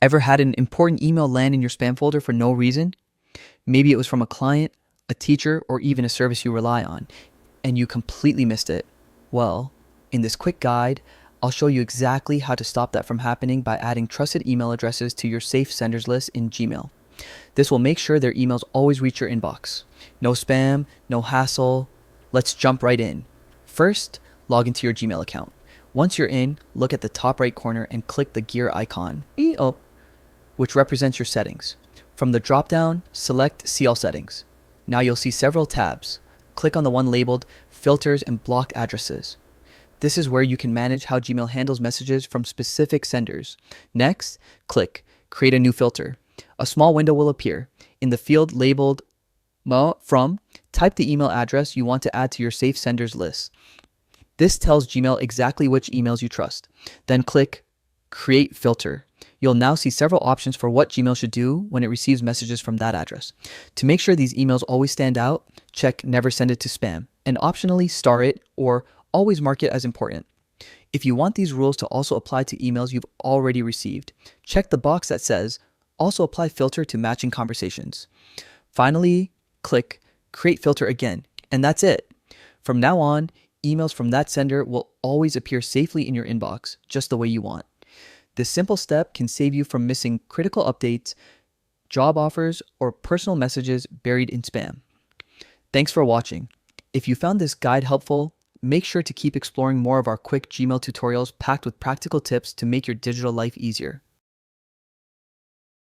Ever had an important email land in your spam folder for no reason? Maybe it was from a client, a teacher, or even a service you rely on, and you completely missed it. Well, in this quick guide, I'll show you exactly how to stop that from happening by adding trusted email addresses to your safe senders list in Gmail. This will make sure their emails always reach your inbox. No spam, no hassle. Let's jump right in. First, log into your Gmail account. Once you're in, look at the top right corner and click the gear icon, which represents your settings. From the drop-down, select See All Settings. Now you'll see several tabs. Click on the one labeled Filters and Blocked Addresses. This is where you can manage how Gmail handles messages from specific senders. Next, click Create a New Filter. A small window will appear. In the field labeled From, type the email address you want to add to your safe senders list. This tells Gmail exactly which emails you trust. Then click Create Filter. You'll now see several options for what Gmail should do when it receives messages from that address. To make sure these emails always stand out, check Never Send It to Spam, and optionally star it or always mark it as important. If you want these rules to also apply to emails you've already received, check the box that says Also Apply Filter to Matching Conversations. Finally, click Create Filter again, and that's it. From now on, emails from that sender will always appear safely in your inbox, just the way you want. This simple step can save you from missing critical updates, job offers, or personal messages buried in spam. Thanks for watching. If you found this guide helpful, make sure to keep exploring more of our quick Gmail tutorials packed with practical tips to make your digital life easier.